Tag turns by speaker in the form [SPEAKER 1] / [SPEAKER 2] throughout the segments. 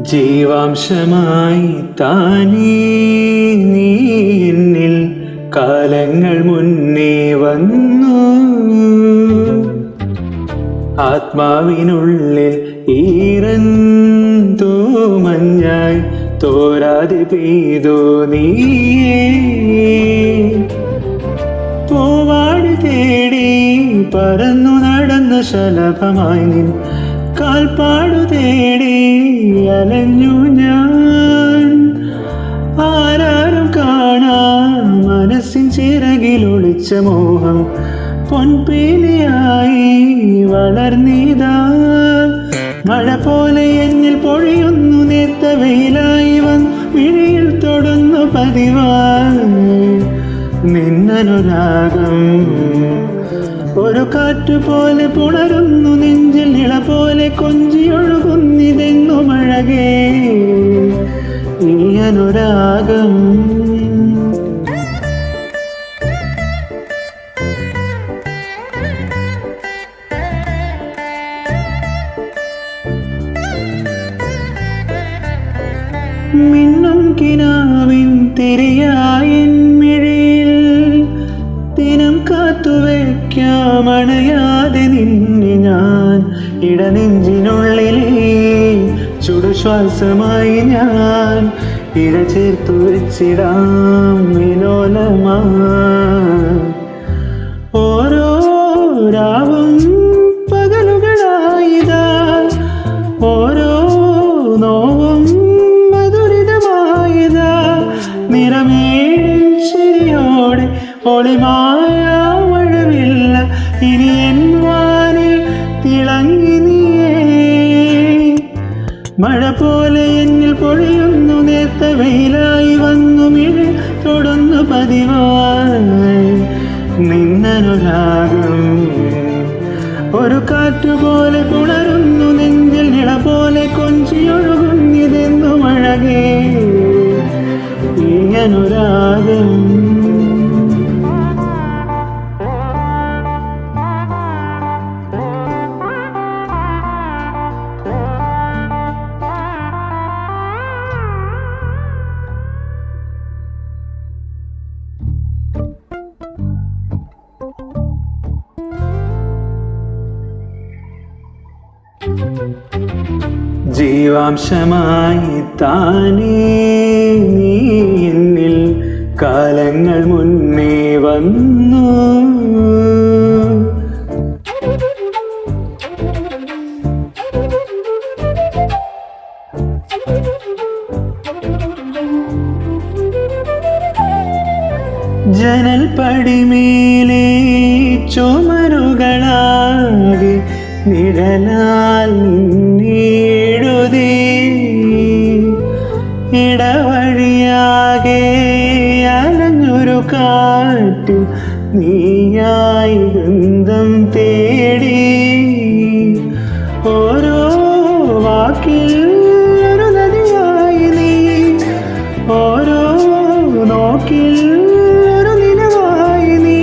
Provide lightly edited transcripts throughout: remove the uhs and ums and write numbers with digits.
[SPEAKER 1] ജീവാംശമായി താനേ നീ എന്നിൽ കാലങ്ങൾ മുന്നേ വന്നു. ആത്മാവിനുള്ളിൽ ഈറന്തോ മഞ്ഞായി തോരാതെ പെയ്തോ നീയേ. പൂവാടി തേടി പറന്നു നടന്ന ശലഭമായി നിൻ കാൽപ്പാടു തേടി അലഞ്ഞു ഞാൻ. ആരാരും കാണാ മനസ്സിൻ ചിറകിലൊളിച്ച മോഹം പൊൻപീലിയായി വളർന്നീതാ. മഴ പോലെ എന്നിൽ പൊഴിയുന്നു നേർത്ത വെയിലായി വന്ന് വിഴിയിൽ തൊടുന്നു പതിവായി നിന്നനുരാഗം. ഒരു കാറ്റുപോലെ പുണരുന്നു നെഞ്ചിൽ ഇള പോലെ കൊഞ്ചിയൊഴുകുന്നിതെങ്ങു മഴകേ ഈ അനുരാഗം. മിന്നും കിനാവിൻ തിരിയായിൻ മിഴിയിൽ ദിനം കാത്തുവയ്ക്കാമണയാതെ നിന്നെ ഞാൻ. ഇടനെഞ്ചിനുള്ളിൽ ചുടുശ്വാസമായി ഞാൻ ഇട ചേർത്തു വെച്ചിടാം വിലോലമായി. ഓരോ രാവും പകലുകളായിതാ, ഓരോ നോവും മധുരിതമായിതാ. നിറമേഴും ശരിയോടെ ഒളിമായ മഴവില്ല ഇനി എൻ വാനിൽ തിളങ്ങി നീയേ. മഴ പോലെ എന്നിൽ പൊഴിയുന്നു നേർത്ത വെയിലായി വന്നു മിഴി തൊടുന്നു പതിവായി നിന്നനുരാഗം. ഒരു കാറ്റുപോലെ പുണരുന്നു നെഞ്ചിൽ ഇള പോലെ കൊഞ്ചിയൊഴുകുന്നിതെന്നു മഴകേ ഈ അനുരാഗം. ജീവാംശമായി താനേ നീ എന്നിൽ കാലങ്ങൾ മുന്നേ വന്നു. ജനൽ പടിമേലെ ചുമരുകളാകെ നിഴലാൽ നിന്നെഴുതി. ഇടവഴിയാകെ അലഞ്ഞൊരു കാറ്റിൽ നീയായി ഗന്ധം തേടി. ഓരോ വാക്കിൽ ഒരു നദിയായി നീ, ഓരോ നോക്കിൽ ഒരു നിലവായി നീ.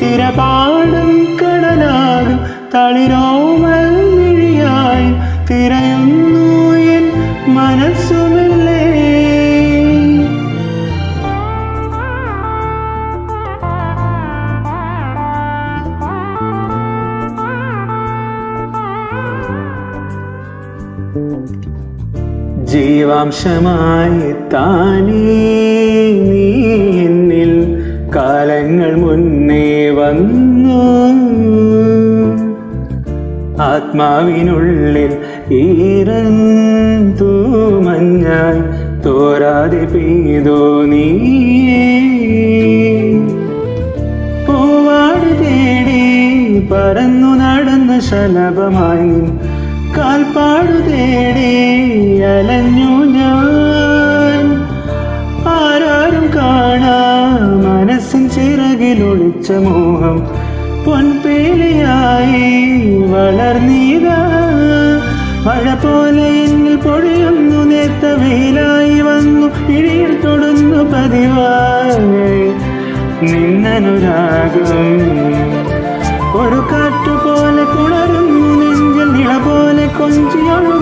[SPEAKER 1] തിരപാടും കടലാകും തളിരോമൽ മിഴിയായി തിരയുന്നു എൻ മനസ്സുമില്ലേ. ജീവാംശമായി താനേ നീ എന്നിൽ കാലങ്ങൾ മുന്നേ വന്നു. ആത്മാവിനുള്ളിൽ ഈറന്തോ മഞ്ഞായി തോരാതെ പെയ്തോ നീയേ. പൂവാടി തേടി പറന്നു നടന്ന ശലഭമായി നിൻ കാൽപ്പാടു തേടി അലഞ്ഞു ഞാൻ. ആരാരും കാണാ മനസ്സിൻ ചിറകിലൊളിച്ച മോഹം പൊൻപേലിയായി വളർന്നീതാ. മഴ പോലെ എന്നിൽ പൊഴിയുന്നു നേർത്ത വെയിലായി വന്നു വിഴിയിൽ തൊടുന്നു പതിവായി നിന്നനുരാഗം. ഒരു കാറ്റുപോലെ പുണരുന്നു നെഞ്ചിൽ നിള പോലെ കൊഞ്ചിയൊഴു